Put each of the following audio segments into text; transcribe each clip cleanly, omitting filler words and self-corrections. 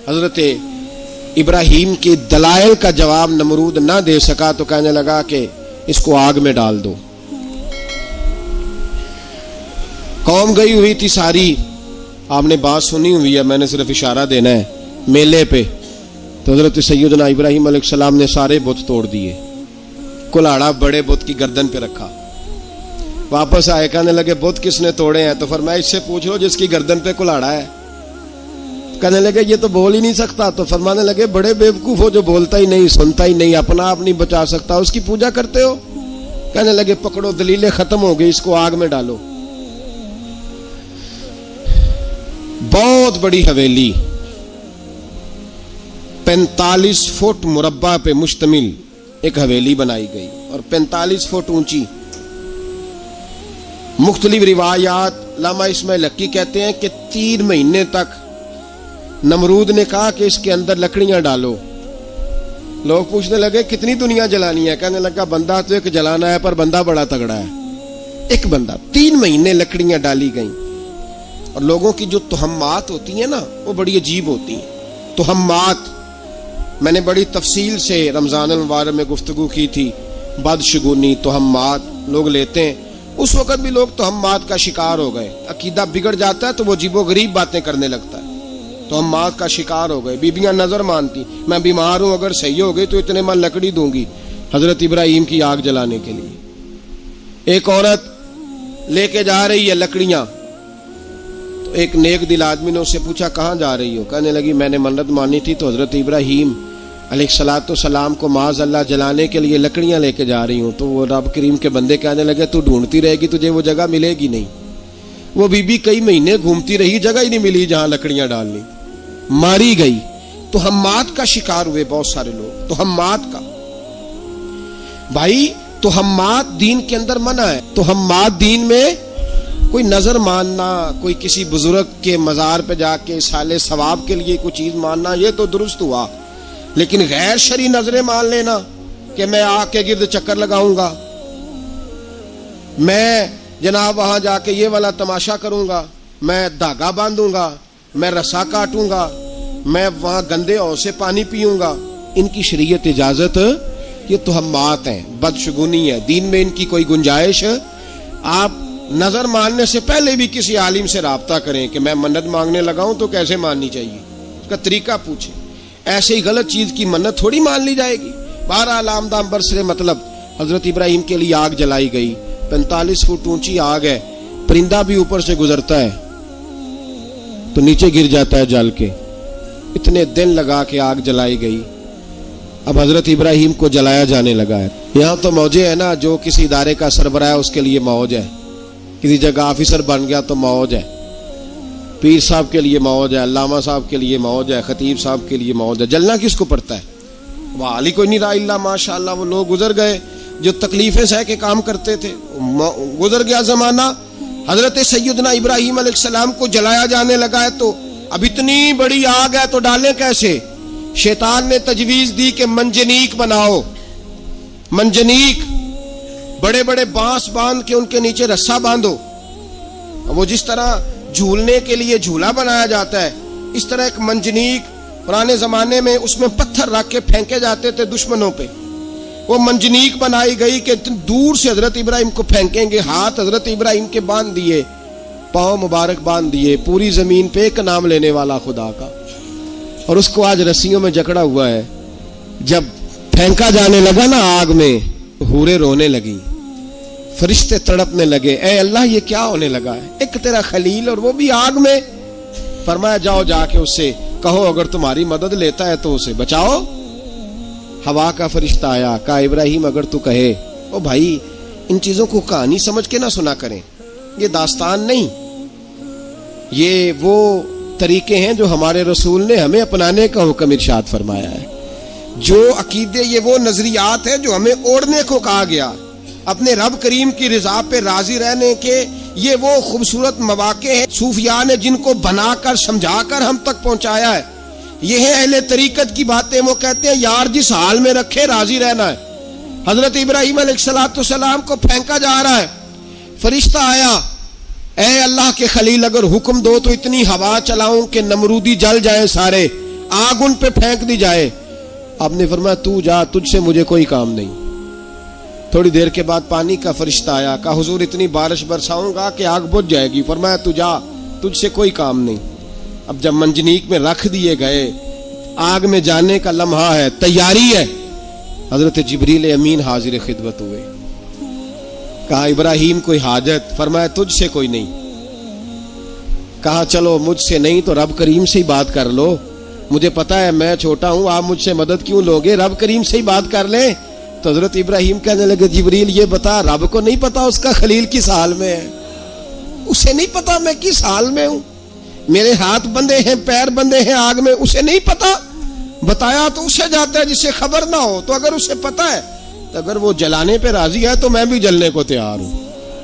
हजरत इब्राहीम के दलाइल का जवाब नमरूद ना दे सका तो कहने लगा कि इसको आग में डाल दो। कौम गई हुई थी सारी, आपने बात सुनी हुई है, मैंने सिर्फ इशारा देना है। मेले पे तो हजरत सैयदना इब्राहीम अलैहिस्सलाम ने सारे बुत तोड़ दिए, कुल्हाड़ा बड़े बुत की गर्दन पे रखा। वापस आए, कहने लगे बुत किसने तोड़े हैं? तो फरमाया इससे पूछ लो जिसकी गर्दन पे कुल्हाड़ा है। कहने लगे ये तो बोल ही नहीं सकता। तो फरमाने लगे बड़े बेवकूफ हो, जो बोलता ही नहीं, सुनता ही नहीं, अपना आप नहीं बचा सकता, उसकी पूजा करते हो। कहने लगे पकड़ो, दलीलें खत्म हो गई, इसको आग में डालो। बहुत बड़ी हवेली 45 फुट मुरब्बा पे मुश्तमिल एक हवेली बनाई गई और 45 फुट ऊंची। मुख्तलिफ रिवायात लामा इस्माइल हक्की कहते हैं कि 3 महीने तक नमरूद ने कहा कि इसके अंदर लकड़ियां डालो। लोग पूछने लगे कितनी दुनिया जलानी है? कहने लगा बंदा तो एक जलाना है, पर बंदा बड़ा तगड़ा है, एक बंदा। 3 महीने लकड़ियां डाली गई। और लोगों की जो तुहम्मात होती है ना, वो बड़ी अजीब होती हैं। तुहम्मात मैंने बड़ी तफसील से रमजान मुबारक में गुफ्तगू की थी। बदशगुनी, तुहम्मात लोग लेते हैं। उस वक्त भी लोग तुहम्मात का शिकार हो गए। अकीदा बिगड़ जाता है तो वो अजीबो गरीब बातें करने लगता है। तुहम्मात का शिकार हो गए। बीबियां नजर मानती, मैं बीमार हूं, अगर सही हो गई तो इतने मन लकड़ी दूंगी हजरत इब्राहीम की आग जलाने के लिए। एक औरत लेके जा रही है लकड़ियां, तो एक नेक दिल आदमी ने उससे पूछा कहां जा रही हो? कहने लगी मैंने मन्नत मानी थी तो हजरत इब्राहीम अलैहिस्सलाम को माज़ अल्लाह जलाने के लिए लकड़ियां लेके जा रही हूं। तो वो रब करीम के बंदे कहने लगे तू ढूंढती रहेगी, तुझे वो जगह मिलेगी नहीं। वो बीबी कई महीने घूमती रही, जगह ही नहीं मिली जहां लकड़ियां डालनी, मारी गई। तो हम्मात का शिकार हुए बहुत सारे लोग। तो हम्मात का भाई, तो हम्मात दीन के अंदर मना है। तो हम्मात दीन में कोई नजर मानना, कोई किसी बुजुर्ग के मजार पे जाके साले सवाब के लिए कोई चीज मानना, ये तो दुरुस्त हुआ। लेकिन गैर शरी नजरें मान लेना कि मैं आग के गिर्द चक्कर लगाऊंगा, मैं जनाब वहां जाके ये वाला तमाशा करूंगा, मैं धागा बांधूंगा, मैं रस्सा काटूंगा, मैं वहां गंदे औ से पानी पीऊंगा, इनकी शरीयत इजाजत, ये तो हम्मात हैं, बदशगुनी है। दीन में इनकी कोई गुंजाइश। आप नजर मानने से पहले भी किसी आलिम से राब्ता करें कि मैं मन्नत मांगने लगाऊं तो कैसे माननी चाहिए, उसका तरीका पूछें। ऐसे ही गलत चीज की मन्नत थोड़ी मान ली जाएगी। बहरहाल आमदाम बरसरे मतलब हजरत इब्राहीम के लिए आग जलाई गई। 45 फुट ऊंची आग है, परिंदा भी ऊपर से गुजरता है तो नीचे गिर जाता है जल के। इतने दिन लगा के आग जलाई गई। अब हजरत इब्राहीम को जलाया जाने लगा है। यहाँ तो मौजे है ना, जो किसी इदारे का सरबराह है उसके लिए मौज है, किसी जगह ऑफिसर बन गया तो मौज है, पीर साहब के लिए मौज है, अल्लामा साहब के लिए मौज है, खतीब साहब के लिए मौज है। जलना किसको पड़ता है? वाह कोई नहीं रहा इल्ला माशाअल्लाह। वो लोग गुजर गए जो तकलीफें सह के काम करते थे, गुजर गया जमाना। हजरत सैयदना इब्राहीम अलैहिस्सलाम को जलाया जाने लगा है तो अब इतनी बड़ी आग है तो डालें कैसे? शैतान ने तजवीज दी कि मंजनीक बनाओ। मंजनीक, बड़े बड़े बांस बांध के उनके नीचे रस्सा बांधो। वो जिस तरह झूलने के लिए झूला बनाया जाता है, इस तरह एक मंजनीक पुराने जमाने में उसमें पत्थर रख के फेंके जाते थे दुश्मनों पे। वो मंजनीक बनाई गई कि दूर से हजरत इब्राहीम को फेंकेंगे। हाथ हजरत इब्राहीम के बांध दिए, पांव मुबारक बांध दिए, पूरी जमीन पे एक नाम लेने वाला खुदा का। और उसको आज रस्सियों में जकड़ा हुआ है। जब फेंका जाने लगा ना आग में, हूरें रोने लगी, फरिश्ते तड़पने लगे, ए अल्लाह ये क्या होने लगा है? एक तेरा खलील और वो भी आग में। फरमाया जाओ जाके उससे कहो अगर तुम्हारी मदद लेता है तो उसे बचाओ। हवा का फरिश्ता आया, कहा इब्राहीम अगर तू कहे। ओ भाई, इन चीजों को कहानी समझ के ना सुना करें, ये दास्तान नहीं, ये वो तरीके हैं जो हमारे रसूल ने हमें अपनाने का हुक्म इरशाद फरमाया है। जो अकीदे, ये वो नजरियात है जो हमें ओढ़ने को कहा गया। अपने रब करीम की रिजा पे राजी रहने के ये वो खूबसूरत मौके हैं सूफिया ने जिनको बनाकर समझाकर हम तक पहुंचाया है। ये है अहले तरीकत की बातें। वो कहते हैं यार जिस हाल में रखे राजी रहना है। हजरत इब्राहीम अलैहिस्सलाम को फेंका जा रहा है, फरिश्ता आया, ए अल्लाह के खलील अगर हुक्म दो तो इतनी हवा चलाऊं कि नमरूदी जल जाए सारे। आग उन पे फेंक दी जाए। आपने फरमाया तू जा, तुझसे मुझे कोई काम नहीं। थोड़ी देर के बाद पानी का फरिश्ता आया, कहा हुजूर इतनी बारिश बरसाऊंगा कि आग बुझ जाएगी। फरमाया तू जा, तुझसे कोई काम नहीं। अब जब मंजनीक में रख दिए गए, आग में जाने का लम्हा है, तैयारी है, हजरत जिब्रील अमीन हाजिर खिदमत हुए। कहा इब्राहिम कोई हाजत? फरमाया तुझसे कोई नहीं। कहा चलो मुझसे नहीं तो रब करीम से ही बात कर लो, मुझे पता है मैं छोटा हूं, आप मुझसे मदद क्यों लोगे, रब करीम से ही बात कर ले। तो हजरत इब्राहिम कहने लगे जिब्रील ये बता, रब को नहीं पता उसका खलील किस हाल में है? उसे नहीं पता मैं किस हाल में हूं, मेरे हाथ बंधे हैं, पैर बंधे हैं आग में, उसे नहीं पता। बताया तो उसे जाता है जिससे खबर ना हो। तो अगर उसे पता है, तो अगर वो जलाने पे राजी है तो मैं भी जलने को तैयार हूं,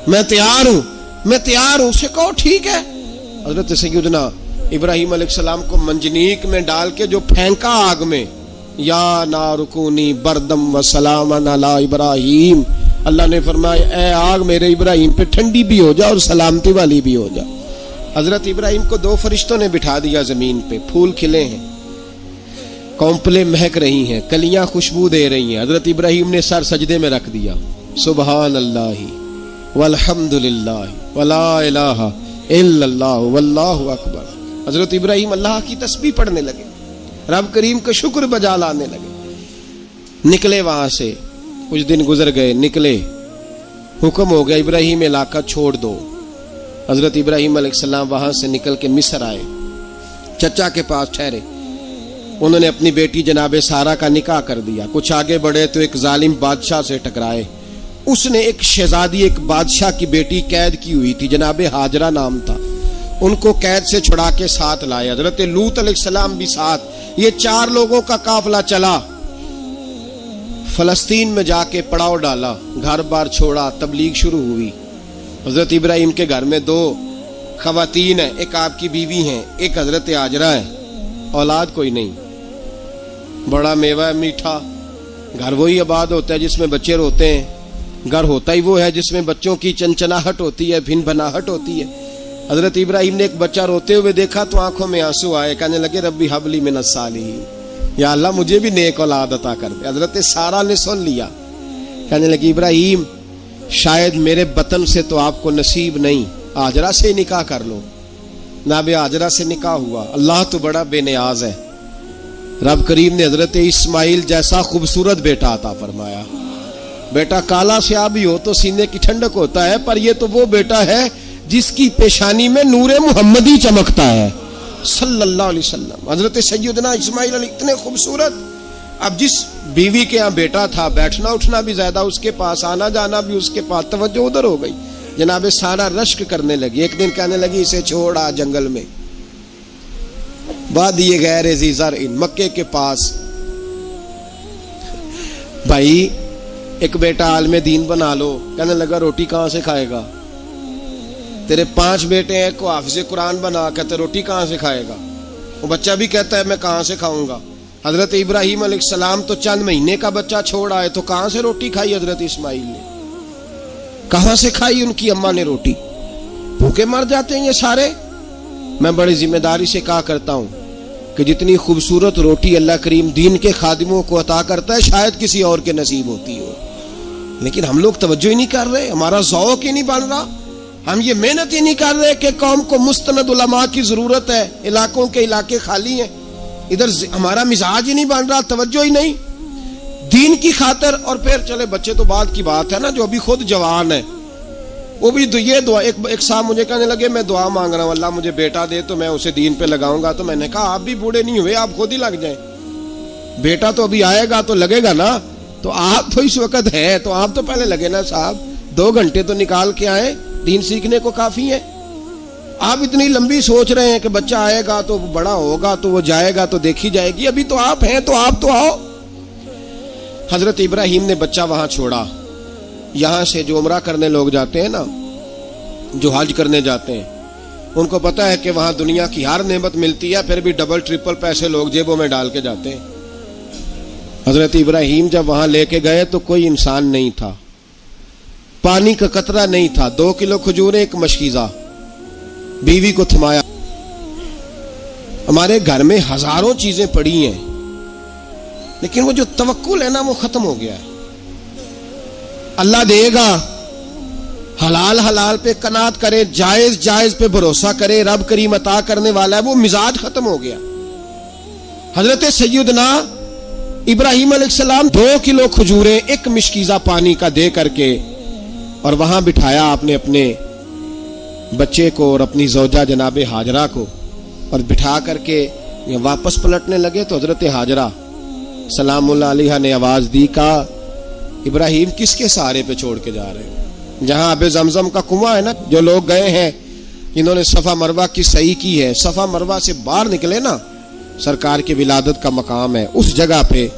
मैं तैयार हूं, मैं तैयार हूं। उसे कहो ठीक है। हजरत सैयदना इब्राहिम अलैहिस्सलाम को मंजनीक में डाल के जो फेंका आग में, या नारुकूनी बरदम व सलामन अला इब्राहिम, अल्लाह ने फरमाया ए आग मेरे इब्राहिम पे ठंडी भी हो जा और सलामती वाली भी हो जा। हजरत इब्राहिम को दो फरिश्तों ने बिठा दिया जमीन पे, फूल खिले हैं, कौंपले महक रही हैं, कलियां खुशबू दे रही हैं। हजरत इब्राहिम ने सर सजदे में रख दिया, सुबहान अल्लाहि वल्हम्दुलिल्लाहि वला इलाहा इल्लल्लाह वल्लाहु अकबर। हजरत इब्राहिम अल्लाह की तस्बीह पढ़ने लगे, रब करीम का शुक्र बजा लाने लगे। निकले वहां से, कुछ दिन गुजर गए, निकले, हुक्म हो गया इब्राहिम इलाका छोड़ दो। हजरत इब्राहिम अलैहिस्सलाम वहां से निकल के मिस्र आए, चचा के पास ठहरे। उन्होंने अपनी बेटी जनाबे सारा का निकाह कर दिया। कुछ आगे बढ़े तो एक जालिम बादशाह से टकराए। उसने एक शहजादी, एक बादशाह की बेटी कैद की हुई थी, जनाबे हाजरा नाम था, उनको कैद से छुड़ा के साथ लाए। हजरत लूत अलैहिस्सलाम भी साथ। ये 4 लोगों का काफिला चला, फलस्तीन में जाके पड़ाव डाला, घर बार छोड़ा, तबलीग शुरू हुई। हजरत इब्राहिम के घर में 2 खवातीन है, एक आपकी बीवी हैं, एक हजरत हाजरा है, औलाद कोई नहीं। बड़ा मेवा है मीठा, घर वही आबाद होता है जिसमें बच्चे रोते हैं, घर होता ही वो है जिसमें बच्चों की चंचनाहट होती है, भिन भनाहट होती है। हजरत इब्राहिम ने एक बच्चा रोते हुए देखा तो आंखों में आंसू आए, कहने लगे रब्बी हबली मिनस सालिहीन, या अल्लाह मुझे भी नेक औलाद अता कर दे। हजरत सारा ने सुन लिया, कहने लगी इब्राहिम शायद मेरे बतन से तो आपको नसीब नहीं, हाजरा से निकाह कर लो। नाबे हाजरा से निकाह हुआ। अल्लाह तो बड़ा बेनियाज है, रब करीम ने हजरत इस्माइल जैसा खूबसूरत बेटा अता फरमाया। बेटा काला स्याह भी हो तो सीने की ठंडक होता है, पर यह तो वो बेटा है जिसकी पेशानी में नूरे मुहम्मदी चमकता है सल्लल्लाहु अलैहि वसल्लम। हजरत सैयदना इस्माइल अली इतने खूबसूरत। अब जिस बीवी के यहाँ बेटा था, बैठना उठना भी ज्यादा उसके पास, आना जाना भी उसके पास, तवज्जो उधर हो गई। जनाबे सारा रश्क करने लगी। एक दिन कहने लगी इसे छोड़ आ जंगल में, वादिये गैर ज़ीज़र इन, मक्के के पास। भाई एक बेटा आलमे दीन बना लो। कहने लगा रोटी कहां से खाएगा, तेरे 5 बेटे हैं, को हाफिज़े कुरान बना, कहते रोटी कहां से खाएगा। वो बच्चा भी कहता है मैं कहां से खाऊंगा। हजरत इब्राहिम अलैहिस्सलाम तो चंद महीने का बच्चा छोड़ आए, तो कहां से रोटी खाई हजरत इस्माइल ने, कहां से खाई उनकी अम्मा ने रोटी। भूखे मर जाते हैं ये सारे। मैं बड़ी जिम्मेदारी से कहा करता हूं कि जितनी खूबसूरत रोटी अल्लाह करीम दीन के खादिमों को अता करता है शायद किसी और के नसीब होती हो, लेकिन हम लोग तवज्जो ही नहीं कर रहे, हमारा ज़ौक़ ही नहीं बन रहा, हम ये मेहनत ही नहीं कर रहे कि कौम को मुस्तनद उलमा की जरूरत है, इलाकों के इलाके खाली हैं, इधर हमारा मिजाज ही नहीं बन रहा, तवज्जो ही नहीं दीन की खातर। और फिर चले बच्चे तो बाद की बात है ना, जो अभी खुद जवान है वो भी ये दुआ, एक साहब मुझे कहने लगे मैं दुआ मांग रहा हूं अल्लाह मुझे बेटा दे तो मैं उसे दीन पे लगाऊंगा। तो मैंने कहा आप भी बूढ़े नहीं हुए, आप खुद ही लग जाए, बेटा तो अभी आएगा तो लगेगा ना, तो आप तो इस वक्त है तो आप तो पहले लगे ना साहब, 2 घंटे तो निकाल के आए, दीन सीखने को काफी है। आप इतनी लंबी सोच रहे हैं कि बच्चा आएगा तो बड़ा होगा तो वो जाएगा तो देखी जाएगी, अभी तो आप हैं तो आप तो आओ। हजरत इब्राहिम ने बच्चा वहां छोड़ा। यहां से जो उम्रा करने लोग जाते हैं ना, जो हज करने जाते हैं, उनको पता है कि वहां दुनिया की हर नेमत मिलती है, फिर भी डबल ट्रिपल पैसे लोग जेबों में डाल के जाते हैं। हजरत इब्राहिम जब वहां लेके गए तो कोई इंसान नहीं था, पानी का कतरा नहीं था, 2 किलो खजूरें, एक मशकीजा, बीवी को थमाया, हमारे घर में हजारों चीजें पड़ी हैं, लेकिन वो जो तवक्कुल है ना वो खत्म हो गया है। अल्लाह देगा, हलाल हलाल पे कनात करे, जायज जायज पे भरोसा करे, रब करीम अता करने वाला है, वो मिजाज खत्म हो गया। हजरत सैयदना इब्राहिम अलैहिस्सलाम 2 किलो खजूरें 1 मिशकीजा पानी का दे करके और वहां बिठाया आपने अपने बच्चे को और अपनी ज़ौजा जनाबे हाजरा को, और बिठा करके वापस पलटने लगे तो हजरत हाजरा सलामुल्लाह अलैहा ने आवाज दी, कहा इब्राहिम किसके सहारे पे छोड़ के जा रहे हो? जहां अबे जमजम का कुआं है ना, जो लोग गए हैं इन्होंने सफा मरवा की सही की है, सफा मरवा से बाहर निकले ना, सरकार के विलादत का मकाम है, उस जगह पे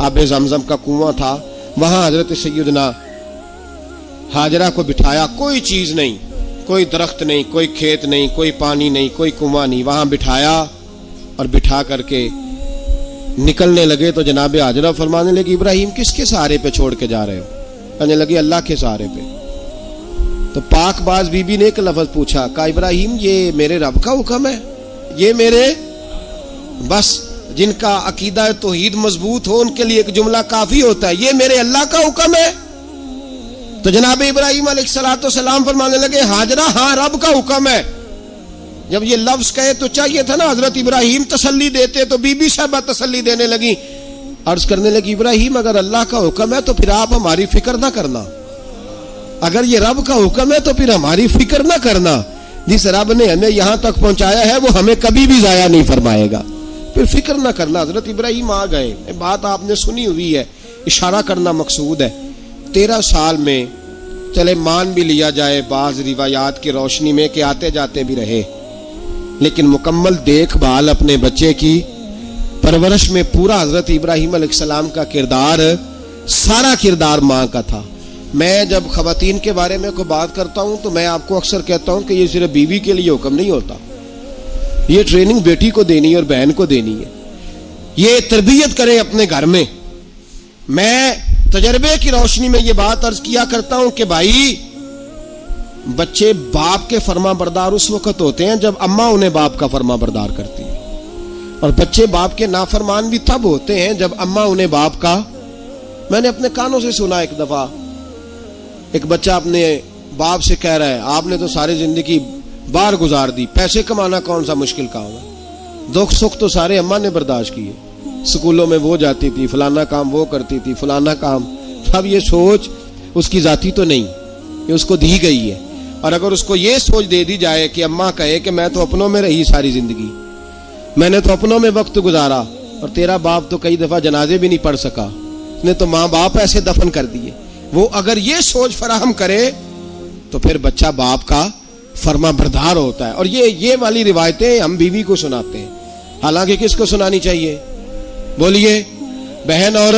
आबे जमजम का कुआं था, वहां हजरत सैयदना हाजरा को बिठाया। कोई चीज नहीं, कोई दरख्त नहीं, कोई खेत नहीं, कोई पानी नहीं, कोई कुआं नहीं, वहां बिठाया और बिठा करके निकलने लगे तो जनाबे हाजरा फरमाने लगी इब्राहिम किसके सहारे पे छोड़ के जा रहे हो? कहने लगी अल्लाह के सहारे पे। तो पाकबाज बीबी ने एक लफ्ज पूछा, कहा इब्राहिम ये मेरे रब का हुक्म है, ये मेरे, बस जिनका अकीदा तौहीद मजबूत हो उनके लिए एक जुमला काफी होता है, ये मेरे अल्लाह का हुक्म है। तो जनाब इब्राहिम अलैहिस्सलाम फरमाने लगे हाजरा हाँ रब का हुक्म है। जब ये लफ्ज कहे तो चाहिए था ना हजरत इब्राहिम तसल्ली देते, तो बीबी साहबा तसल्ली देने लगी, अर्ज करने लगी इब्राहिम अगर अल्लाह का हुक्म है तो फिर आप हमारी फिक्र ना करना, अगर ये रब का हुक्म है तो फिर हमारी फिक्र ना करना, जिस रब ने हमें यहां तक पहुंचाया है वो हमें कभी भी जाया नहीं फरमाएगा, फिर फिक्र ना करना। हजरत इब्राहिम आ गए, बात आपने सुनी हुई है, इशारा करना मकसूद है। 13 साल में चले मान भी लिया जाए बाज रिवायात की रोशनी में कि आते जाते भी रहे, लेकिन मुकम्मल देखभाल अपने बच्चे की परवरिश में पूरा हजरत इब्राहिम अलैहिस्सलाम का किरदार, सारा किरदार माँ का था। मैं जब खवातीन के बारे में कोई बात करता हूं तो मैं आपको अक्सर कहता हूं कि ये सिर्फ बीवी के लिए हुक्म नहीं होता, ये ट्रेनिंग बेटी को देनी है और बहन को देनी है, ये तरबियत करें अपने घर में। मैं तजर्बे की रोशनी में ये बात अर्ज किया करता हूं कि भाई बच्चे बाप के फर्मा बरदार उस वक्त होते हैं जब अम्मा उन्हें बाप का फर्मा बरदार करती है, और बच्चे बाप के नाफरमान भी तब होते हैं जब अम्मा उन्हें बाप का। मैंने अपने कानों से सुना एक दफा एक बच्चा अपने बाप से कह रहा है आपने तो सारी जिंदगी बाहर गुजार दी, पैसे कमाना कौन सा मुश्किल काम है, दुख सुख तो सारे अम्मा ने बर्दाश्त किए, स्कूलों में वो जाती थी, फलाना काम वो करती थी, फलाना काम। अब ये सोच उसकी जाती तो नहीं, ये उसको दी गई है। और अगर उसको ये सोच दे दी जाए कि अम्मा कहे कि मैं तो अपनों में रही सारी जिंदगी, मैंने तो अपनों में वक्त गुजारा, और तेरा बाप तो कई दफा जनाजे भी नहीं पढ़ सका, उसने तो माँ बाप ऐसे दफन कर दिए, वो अगर ये सोच फराहम करे तो फिर बच्चा बाप का फर्मा बरदार होता है। और ये वाली रिवायतें हम बीवी को सुनाते हैं, हालांकि किसको सुनानी चाहिए बोलिए? बहन और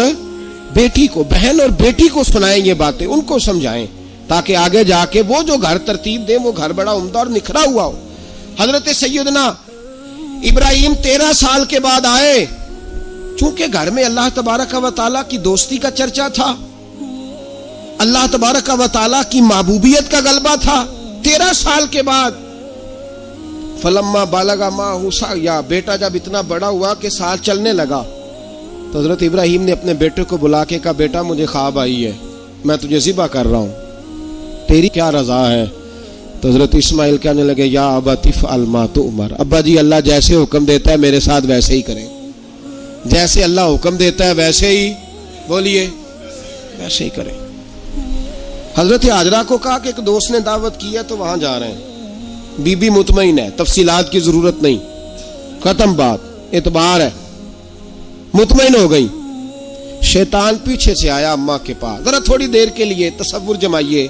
बेटी को, बहन और बेटी को सुनाएं ये बातें, उनको समझाएं, ताकि आगे जाके वो जो घर तरतीब दे वो घर बड़ा उम्दा और निखरा हुआ हो। हजरत सैयदना इब्राहिम 13 साल के बाद आए, चूंकि घर में अल्लाह तबारक व तआला की दोस्ती का चर्चा था, अल्लाह तबारक व तआला की महबूबियत का गलबा था। 13 साल के बाद फलम्मा बालगा माहुसा, या बेटा जब इतना बड़ा हुआ कि साल चलने लगा, तो हजरत इब्राहिम ने अपने बेटे को बुला के कहा बेटा मुझे ख्वाब आई है, मैं तुझे ज़िबा कर रहा हूं, तेरी क्या रजा है? तो हजरत इस्माइल कहने लगे या अबा तिफ अलमा तो उमर, अब्बा जी अल्लाह जैसे हुक्म देता है मेरे साथ वैसे ही करें, जैसे अल्लाह हुक्म देता है वैसे ही, बोलिए वैसे ही करें। हजरत हाजरा को कहा कि एक दोस्त ने दावत की है तो वहां जा रहे हैं, बीबी मुतमईन है, तफसीलात की जरूरत नहीं, खत्म बात, एतबार है, मुतमईन हो गई। शैतान पीछे से आया अम्मा के पास, जरा थोड़ी देर के लिए तसव्वुर जमाइए,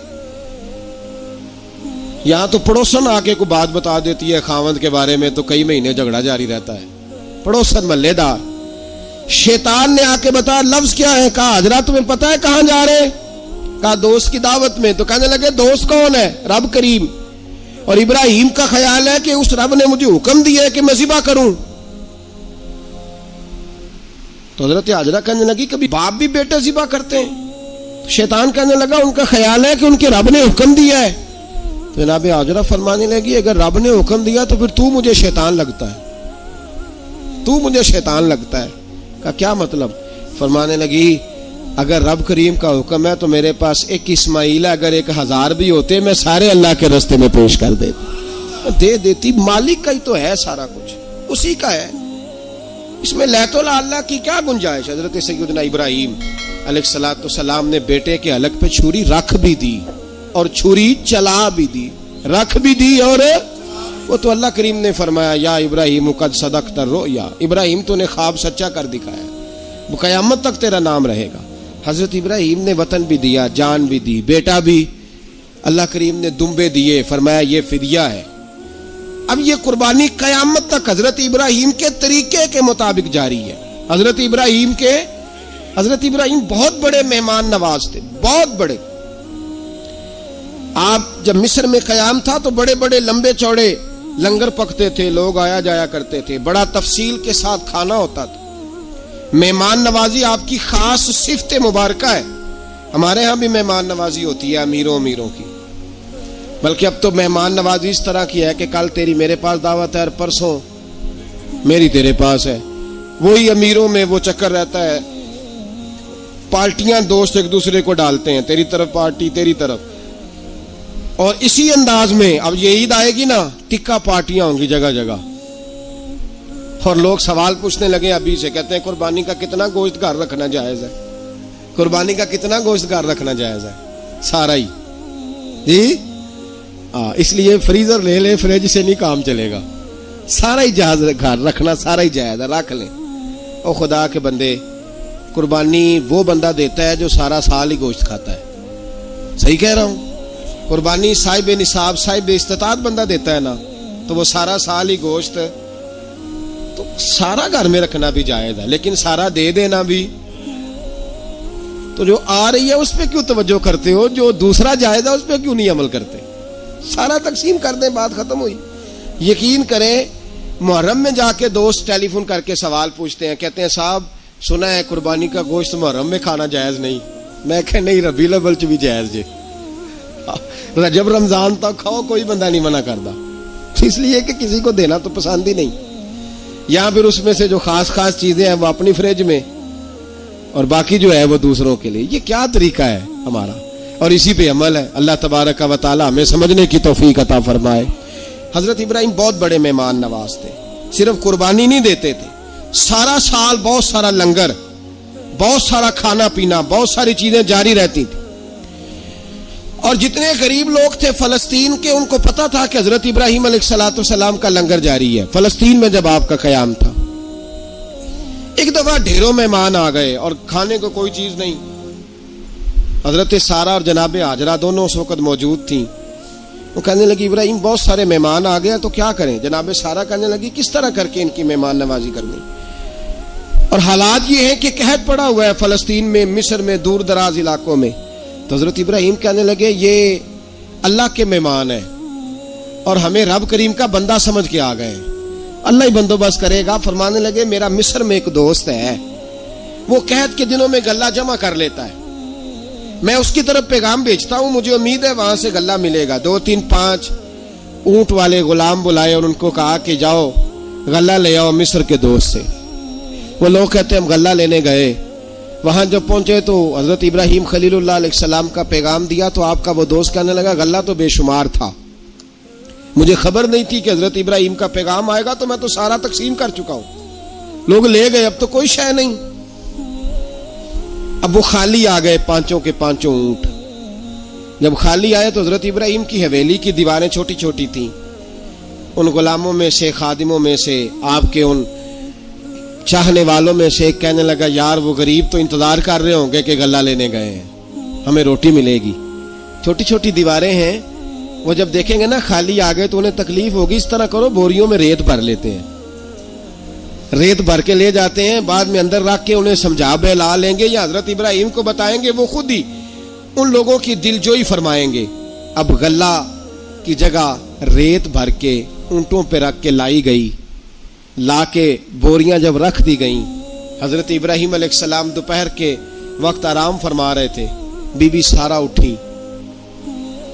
यहां तो पड़ोसन आके को बात बता देती है खावंद के बारे में तो कई महीने झगड़ा जारी रहता है, पड़ोसन मल्लेदार। शैतान ने आके बताया लफ्ज क्या है? कहा हाजरा तुम्हें पता है कहां जा रहे? कहा दोस्त की दावत में। तो कहने लगे दोस्त कौन है? रब करीम। और इब्राहिम का ख्याल है कि उस रब ने मुझे हुक्म दिया है कि मैं ज़िबा करूं। तो हजरत हाजरा कहने लगी कभी बाप भी बेटे ज़िबा करते हैं? तो शैतान कहने लगा उनका ख्याल है कि उनके रब ने हुक्म दिया है। तो जनाब हाजरा फरमाने लगी अगर रब ने हुक्म दिया तो फिर तू मुझे शैतान लगता है, तू मुझे शैतान लगता है। का क्या मतलब? फरमाने लगी अगर रब करीम का हुक्म है तो मेरे पास एक इस्माइल है, अगर 1000 भी होते मैं सारे अल्लाह के रास्ते में पेश कर दे देती। मालिक का ही तो है सारा कुछ, उसी का है, इसमें लैतुल्ला अल्लाह की क्या गुंजाइश। हजरत सैयदना इब्राहीम अलैहिस्सलाम ने बेटे के हलक पे छुरी रख भी दी और छुरी चला भी दी, रख भी दी। और वो तो अल्लाह करीम ने फरमाया या इब्राहीम कद सदक़्ता रुया, इब्राहीम तूने ख्वाब सच्चा कर दिखाया, वो क़यामत तक तेरा नाम रहेगा। हजरत इब्राहीम ने वतन भी दिया, जान भी दी, बेटा भी। अल्लाह करीम ने दुम्बे दिए, फरमाया ये फिदिया है। अब ये कुर्बानी क़यामत तक हजरत इब्राहीम के तरीके के मुताबिक जारी है। हजरत इब्राहीम बहुत बड़े मेहमान नवाज थे, बहुत बड़े। आप जब मिस्र में क़याम था तो बड़े बड़े लंबे चौड़े लंगर पकते थे, लोग आया जाया करते थे, बड़ा तफसील के साथ खाना होता था। मेहमान नवाजी आपकी खास सिफ्त मुबारक है। हमारे यहाँ भी मेहमान नवाजी होती है अमीरों की, बल्कि अब तो मेहमान नवाजी इस तरह की है कि कल तेरी मेरे पास दावत है और परसों मेरी तेरे पास है। वही अमीरों में वो चक्कर रहता है, पार्टियां दोस्त एक दूसरे को डालते हैं, तेरी तरफ पार्टी तेरी तरफ। और इसी अंदाज में अब ये ईद आएगी ना, टिक्का पार्टियां होंगी जगह जगह। और लोग सवाल पूछने लगे अभी से, कहते हैं कुर्बानी का कितना गोश्त घर रखना जायज है, कुर्बानी का कितना गोश्त घर रखना जायज है? सारा ही जी। इसलिए फ्रीजर ले ले, फ्रिज से नहीं काम चलेगा, सारा ही जहाज घर रखना सारा ही जायज है, रख ले। और खुदा के बंदे, कुर्बानी वो बंदा देता है जो सारा साल ही गोश्त खाता है। सही कह रहा हूं? कुर्बानी साहिब निसाब, साहिब इस्तिताअत बंदा देता है ना, तो वो सारा साल ही गोश्त, तो सारा घर में रखना भी जायज है, लेकिन सारा दे देना भी। तो जो आ रही है उस पर क्यों तवज्जो करते हो, जो दूसरा जायज है उस पर क्यों नहीं अमल करते? सारा तकसीम कर दें, बात खत्म हुई। यकीन करें, मुहर्रम में जाके दोस्त टेलीफोन करके सवाल पूछते हैं, कहते हैं साहब सुना है कुर्बानी का गोश्त मुहर्रम में खाना जायज नहीं। मैं कह नहीं, रबीउल अव्वल च भी जायज जे, रजब रमजान तक खाओ, कोई बंदा नहीं मना करता। इसलिए कि किसी को देना तो पसंद ही नहीं, या फिर उसमें से जो खास खास चीजें हैं वो अपनी फ्रिज में, और बाकी जो है वो दूसरों के लिए। ये क्या तरीका है हमारा? और इसी पे अमल है। अल्लाह तबारक व तआला हमें समझने की तौफीक अता फरमाए। हजरत इब्राहीम बहुत बड़े मेहमान नवाज थे, सिर्फ कुर्बानी नहीं देते थे, सारा साल बहुत सारा लंगर, बहुत सारा खाना पीना, बहुत सारी चीजें जारी रहती थी। और जितने गरीब लोग थे फलस्तीन के, उनको पता था कि हजरत इब्राहीम अलैहिस्सलाम का लंगर जारी है। फलस्तीन में जब आपका क़याम था, एक दफा ढेरों मेहमान आ गए और खाने को कोई चीज नहीं। हजरत सारा और जनाब हाजरा दोनों उस वक्त मौजूद थी। वो कहने लगी इब्राहीम बहुत सारे मेहमान आ गए तो क्या करें? जनाब सारा कहने लगी किस तरह करके इनकी मेहमान नवाजी करनी? और हालात ये है कि कहत पड़ा हुआ है फलस्तीन में, मिस्र में, दूर दराज इलाकों में। तो हजरत इब्राहीम कहने लगे ये अल्लाह के मेहमान है और हमें रब करीम का बंदा समझ के आ गए, अल्लाह ही बंदोबस्त करेगा। फरमाने लगे मेरा मिस्र में एक दोस्त है, वो कहत के दिनों में गल्ला जमा कर लेता है, मैं उसकी तरफ पैगाम भेजता हूं, मुझे उम्मीद है वहां से गल्ला मिलेगा। 2, 3, 5 ऊंट वाले गुलाम बुलाए और उनको कहा कि जाओ गल्ला ले आओ मिस्र के दोस्त से। वो लोग कहते हम गल्ला लेने गए, वहां जब पहुंचे तो हजरत इब्राहीम खलीलुल्लाह अलैहिस्सलाम का पैगाम दिया तो आपका वो दोस्त कहने लगा गल्ला तो बेशुमार था, मुझे खबर नहीं थी कि हजरत इब्राहीम का पैगाम आएगा, तो मैं तो सारा तकसीम कर चुका हूं, लोग ले गए, अब तो कोई शय नहीं। अब वो खाली आ गए, 5 के 5 ऊंट। जब खाली आए तो हजरत इब्राहीम की हवेली की दीवारें छोटी छोटी थी। उन गुलामों में से, खादिमों में से, आपके उन चाहने वालों में से एक कहने लगा यार वो गरीब तो इंतजार कर रहे होंगे कि गल्ला लेने गए हैं, हमें रोटी मिलेगी। छोटी छोटी दीवारें हैं, वो जब देखेंगे ना खाली आ गए तो उन्हें तकलीफ होगी। इस तरह करो बोरियों में रेत भर लेते हैं, रेत भर के ले जाते हैं, बाद में अंदर रख के उन्हें समझा बहला लेंगे या हजरत इब्राहीम को बताएंगे, वो खुद ही उन लोगों की दिलजोई फरमाएंगे। अब गल्ला की जगह रेत भर के ऊंटों पे रख के लाई गई, लाके बोरियां जब रख दी गईं, हजरत इब्राहीम अलैहिस्सलाम दोपहर के वक्त आराम फरमा रहे थे। बीबी सारा उठी,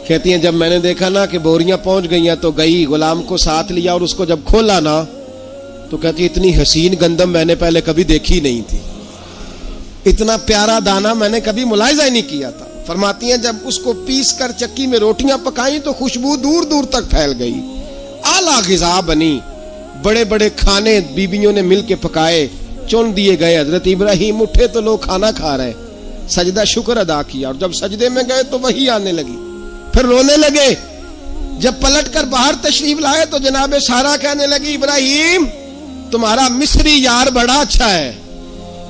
कहती हैं जब मैंने देखा ना कि बोरियां पहुंच गई हैं तो गई, गुलाम को साथ लिया और उसको जब खोला ना तो कहती इतनी हसीन गंदम मैंने पहले कभी देखी नहीं थी, इतना प्यारा दाना मैंने कभी मुलाहिजा ही नहीं किया था। फरमाती हैं जब उसको पीस कर चक्की में रोटियां पकाई तो खुशबू दूर दूर तक फैल गई, आला गिज़ा बनी, बड़े बड़े खाने बीबियों ने मिलके पकाए, चुन दिए गए। हजरत इब्राहिम उठे तो लोग खाना खा रहे, सजदा शुक्र अदा किया, और जब सजदे में गए तो वही आने लगी, फिर रोने लगे। जब पलट कर बाहर तशरीफ लाए तो जनाबे सारा कहने लगी इब्राहिम तुम्हारा मिस्री यार बड़ा अच्छा है,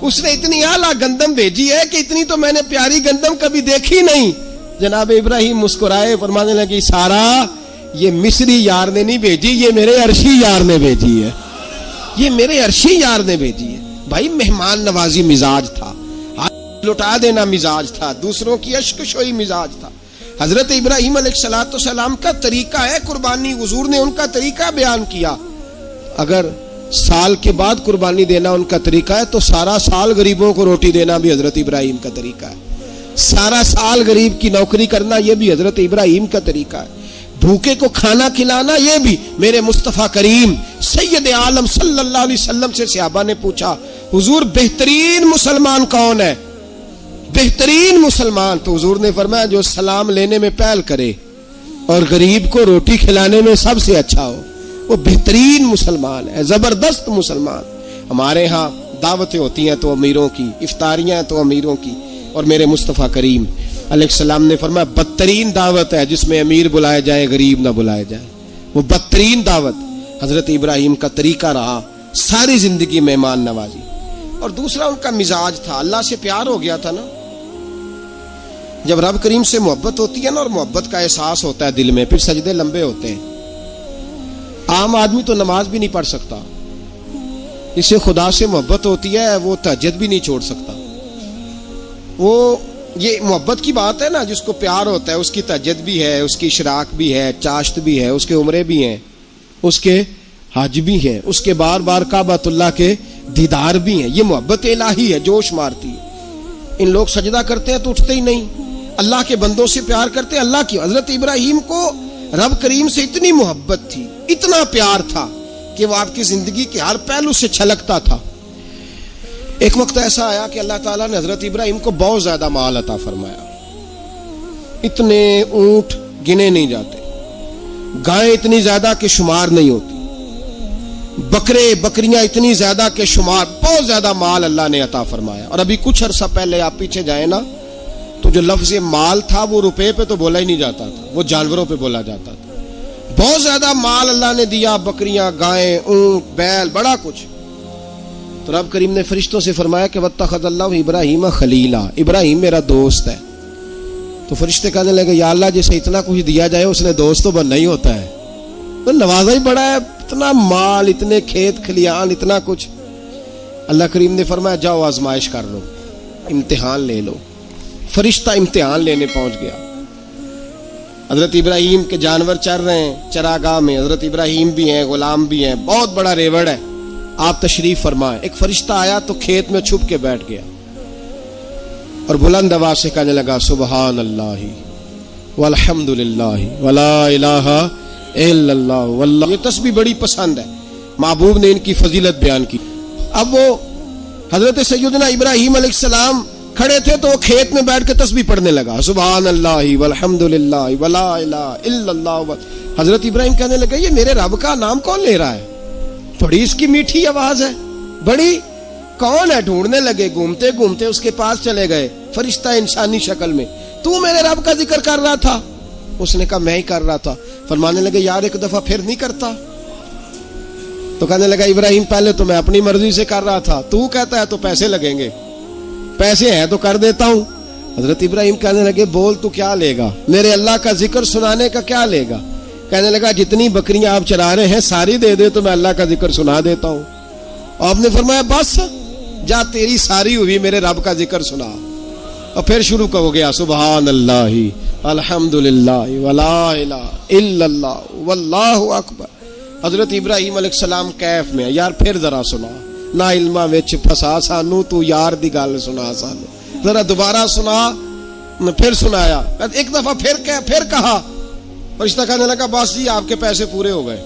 उसने इतनी आला गंदम भेजी है कि इतनी तो मैंने प्यारी गंदम कभी देखी नहीं। जनाब इब्राहिम मुस्कुराए, फरमाने लगी सारा ये मिस्री यार ने नहीं भेजी, ये मेरे अर्शी यार ने भेजी है, ये मेरे अर्शी यार ने भेजी है। भाई मेहमान नवाजी मिजाज था, हाथ लुटा देना मिजाज था, दूसरों की अश्कशोई मिजाज था। हजरत इब्राहिम अलैहिस्सलाम का तरीका है कुर्बानी, हुजूर ने उनका तरीका बयान किया। अगर साल के बाद कुर्बानी देना उनका तरीका है तो सारा साल गरीबों को रोटी देना भी हजरत इब्राहिम का तरीका है, सारा साल गरीब की नौकरी करना यह भी हजरत इब्राहिम का तरीका है, भूखे को खाना खिलाना यह भी। मेरे मुस्तफा करीम सैयद आलम सल्लल्लाहु अलैहि वसल्लम से सहाबा ने पूछा हुजूर बेहतरीन मुसलमान कौन है, बेहतरीन मुसलमान? तो हुजूर ने फरमाया जो सलाम लेने में पहल करे और गरीब को रोटी खिलाने में सबसे अच्छा हो, वो बेहतरीन मुसलमान है, जबरदस्त मुसलमान। हमारे यहाँ दावतें होती हैं तो अमीरों की, इफ्तारियां तो अमीरों की, और मेरे मुस्तफ़ा करीम अलैहिस्सलाम ने फरमाया बदतरीन दावत है जिसमें अमीर बुलाए जाए गरीब ना बुलाए जाए, वो बदतरीन दावत हजरत इब्राहिम का तरीका रहा, सारी जिंदगी मेहमान नवाजी। और दूसरा उनका मिजाज था, अल्लाह से प्यार हो गया था ना। जब रब करीम से मोहब्बत होती है ना और मोहब्बत का एहसास होता है दिल में, फिर सजदे लंबे होते हैं। आम आदमी तो नमाज भी नहीं पढ़ सकता, इसे खुदा से मोहब्बत होती है वो तहज्जुद भी नहीं छोड़ सकता। वो ये मोहब्बत की बात है ना, जिसको प्यार होता है उसकी तहज्जुद भी है, उसकी इशराक भी है, चाश्त भी है, उसके उम्रे भी हैं, उसके हज भी हैं, उसके बार बार काबतुल्लाह के दीदार भी हैं। ये मोहब्बत इलाही है, जोश मारती है। इन लोग सजदा करते हैं तो उठते ही नहीं, अल्लाह के बंदों से प्यार करते हैं अल्लाह की। हजरत इब्राहिम को रब करीम से इतनी मोहब्बत थी, इतना प्यार था कि वो आपकी जिंदगी के हर पहलू से छलकता था। एक वक्त ऐसा आया कि अल्लाह ताला ने हजरत इब्राहिम को बहुत ज्यादा माल अता फरमाया, इतने ऊंट गिने नहीं जाते, गायें इतनी ज्यादा कि शुमार नहीं होती, बकरे बकरियां इतनी ज्यादा के शुमार, बहुत ज्यादा माल अल्लाह ने अता फरमाया। और अभी कुछ अरसा पहले आप पीछे जाए ना तो जो लफ्ज माल था वो रुपए पे तो बोला ही नहीं जाता था, वो जानवरों पे बोला जाता था। बहुत ज्यादा माल अल्लाह ने दिया, बकरियां गायें ऊंट बैल बड़ा कुछ। तो रब करीम ने फरिश्तों से फरमाया कि वत्तखज़ल्लाहु इब्राहीम खलीला, इब्राहिम मेरा दोस्त है। तो फरिश्ते कहने लगे या अल्लाह जिसे इतना कुछ दिया जाए उसने दोस्त तो बनना ही होता है, तो नवाजा ही बड़ा है, इतना माल, इतने खेत खलियान, इतना कुछ। अल्लाह करीम ने फरमाया जाओ आजमाइश कर लो, इम्तिहान ले लो। फरिश्ता इम्तिहान लेने पहुंच गया। हजरत इब्राहिम के जानवर चर रहे हैं चरागाह में, हजरत इब्राहिम भी हैं, गुलाम भी हैं, बहुत बड़ा रेवड़ है, आप तशरीफ फरमाएं। एक फरिश्ता आया तो खेत में छुप के बैठ गया और बुलंद आवाज से कहने लगा सुबहान अल्लाही वल्हम्दुलिल्लाही वला इलाहा इल्लल्लाह वल्लाह। ये तस्बीह बड़ी पसंद है, महबूब ने इनकी फजीलत बयान की। अब वो हजरत सैयदना इब्राहिम अलैहिस्सलाम खड़े थे तो वो खेत में बैठ के तस्बीह पढ़ने लगा, सुबहान अल्लाही वल्हम्दुलिल्लाही वला इलाहा इल्लल्लाह। हजरत इब्राहिम कहने लगे ये मेरे रब का नाम कौन ले रहा है, बड़ी इसकी मीठी आवाज है, बड़ी कौन है? ढूंढने लगे, घूमते घूमते उसके पास चले गए, फरिश्ता इंसानी शक्ल में, तू मेरे रब का जिक्र कर रहा था? उसने कहा मैं ही कर रहा था। फरमाने लगे यार एक दफा फिर नहीं करता? तो कहने लगा इब्राहिम पहले तो मैं अपनी मर्जी से कर रहा था, तू कहता है तो पैसे लगेंगे, पैसे हैं तो कर देता हूं। हजरत इब्राहिम कहने लगे बोल तू क्या लेगा, मेरे अल्लाह का जिक्र सुनाने का क्या लेगा? कहने लगा जितनी बकरियां आप चरा रहे हैं सारी दे दे तो मैं अल्लाह का जिक्र सुना देता हूं। आपने फरमाया बस जा तेरी सारी हुई, मेरे रब का जिक्र सुना। और फिर शुरू हो गया सुबहान अल्लाही अल्हम्दुलिल्लाह वला इलाहा इल्लल्लाह वल्लाहु अकबर। हजरत इब्राहिम अलैहिस्सलाम कैफ में, यार फिर जरा सुना, ना इल्मा विच फसा सानू, तू यार दी गल सुना सानू, जरा दोबारा सुना। फिर सुनाया, एक दफा फिर कहा। फरिश्ता कहने लगा बस जी आपके पैसे पूरे हो गए।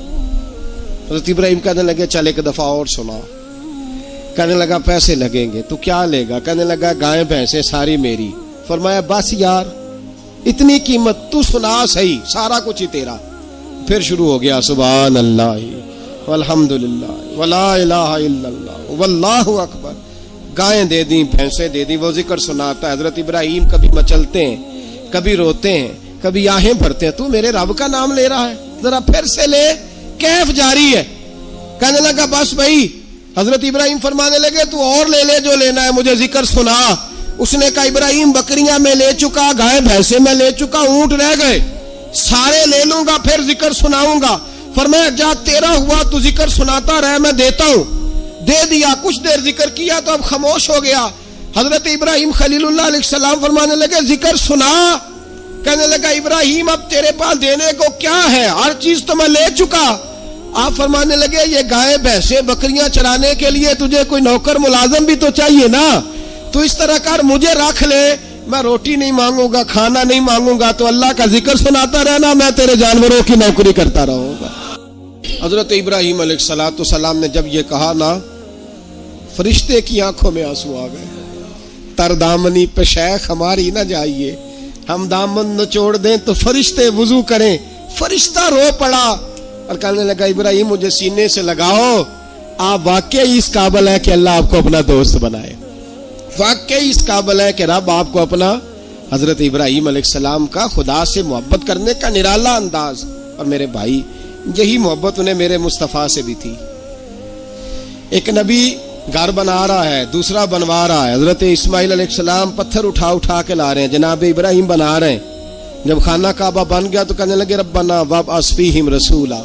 हज़रत इब्राहिम कहने लगे चल एक दफा और सुना। कहने लगा पैसे लगेंगे। तू क्या लेगा? कहने लगा गाय भैंसे सारी मेरी। फरमाया बस यार इतनी कीमत, तू सुना सही, सारा कुछ ही तेरा। फिर शुरू हो गया सुभान अल्लाह वल्हम्दुलिल्लाह वला इलाहा इल्लल्लाह वल्लाहु अकबर। गायें दे दी, भैंसे दे दी, वो जिक्र सुनाता है। हजरत इब्राहिम कभी मचलते हैं, कभी रोते हैं, कभी आहें भरते हैं। तू मेरे रब का नाम ले रहा है, जरा फिर से ले। कैफ जारी है। कहने लगा बस भाई। हजरत इब्राहिम फरमाने लगे तू और ले ले जो लेना है, मुझे जिक्र सुना। उसने कहा इब्राहिम बकरियां मैं ले चुका, गाय भैंसे मैं ले चुका, ऊंट रह गए, सारे ले लूंगा फिर जिक्र सुनाऊंगा। फरमाया जा तेरा हुआ, तू जिक्र सुनाता रहे, मैं देता हूं। दे दिया। कुछ देर जिक्र किया तो अब खामोश हो गया। हजरत इब्राहिम खलीलुल्लाह अलैहिस्सलाम फरमाने लगे जिक्र सुना। कहने लगा इब्राहिम अब तेरे पास देने को क्या है, हर चीज तो मैं ले चुका। आप फरमाने लगे ये गाय भैंसे बकरियां चराने के लिए तुझे कोई नौकर मुलाजम भी तो चाहिए ना। तू इस तरह कर, मुझे रख ले, मैं रोटी नहीं मांगूंगा, खाना नहीं मांगूंगा, तो अल्लाह का जिक्र सुनाता रहना, मैं तेरे जानवरों की नौकरी करता रहूंगा। हजरत इब्राहिम अलैहिस्सलाम ने जब ये कहा ना, फरिश्ते की आंखों में आंसू आ गए। तरदामनी पे शेख हमारी ना जाइए, हम दामन निचोड़ दें तो फरिश्ते वुजू करें। फरिश्ता रो पड़ा और कहने लगा इब्राहिम मुझे सीने से लगाओ, आप वाकई इस काबिल है कि अल्लाह आपको अपना दोस्त बनाए, वाकई इस काबिल है कि रब आपको अपना। हजरत इब्राहिम अलैहिस्सलाम का खुदा से मोहब्बत करने का निराला अंदाज। और मेरे भाई यही मोहब्बत उन्हें मेरे मुस्तफ़ा से भी थी। एक नबी घर बना रहा है, दूसरा बनवा रहा है। हजरत इस्माइल अलैहिस्सलाम पत्थर उठा उठा के ला रहे हैं, जनाब इब्राहिम बना रहे हैं। जब खाना काबा बन गया तो कहने लगे रब्बना वब अस्फीहिम रसूला,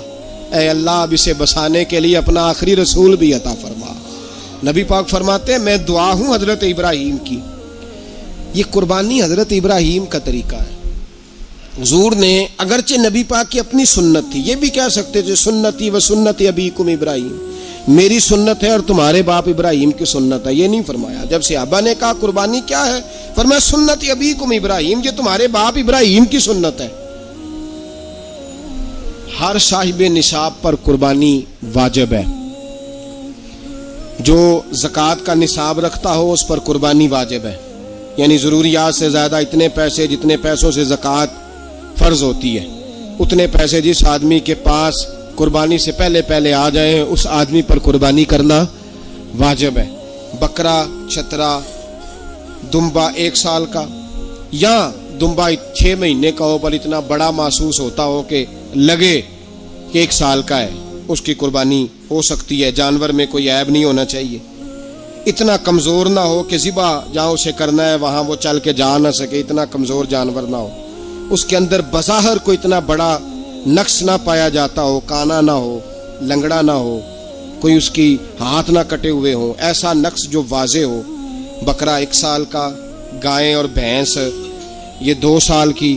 ऐ अल्लाह अब इसे बसाने के लिए अपना आखिरी रसूल भी अता फरमा। नबी पाक फरमाते हैं मैं दुआ हूं हजरत इब्राहिम की। ये कुर्बानी हजरत इब्राहिम का तरीका है। हुजूर ने अगरचे नबी पाक की अपनी सुन्नत थी, ये भी कह सकते थे सुन्नती व सुन्नती अबीकुम इब्राहिम, मेरी सुन्नत है और तुम्हारे बाप इब्राहिम की सुन्नत है। ये नहीं फरमाया। जब सहाबा ने कहा कुर्बानी क्या है, फरमाया सुन्नती अबीकुम इब्राहिम, ये तुम्हारे बाप इब्राहिम की सुन्नत है। हर साहिब निसाब पर कुर्बानी वाजिब है। जो ज़कात का निसाब रखता हो उस पर कुर्बानी वाजिब है, यानी ज़रूरियात से ज़्यादा इतने पैसे, जितने पैसों से ज़कात फ़र्ज होती है, उतने पैसे जिस आदमी के पास कुर्बानी से पहले पहले आ जाए उस आदमी पर कुर्बानी करना वाजिब है। बकरा, छतरा, दुम्बा 1 साल का या दुम्बा 6 महीने का हो पर इतना बड़ा महसूस होता हो कि लगे कि 1 साल का है, उसकी कुर्बानी हो सकती है। जानवर में कोई ऐब नहीं होना चाहिए, इतना कमज़ोर ना हो कि ज़िबा जहाँ उसे करना है वहाँ वो चल के जा ना सके, इतना कमज़ोर जानवर ना हो, उसके अंदर बज़ाहिर कोई इतना बड़ा नक्स ना पाया जाता हो, काना ना हो, लंगड़ा ना हो, कोई उसकी हाथ ना कटे हुए हो, ऐसा नक्स जो वाजे हो। बकरा 1 साल का, गाय और भैंस ये 2 साल की।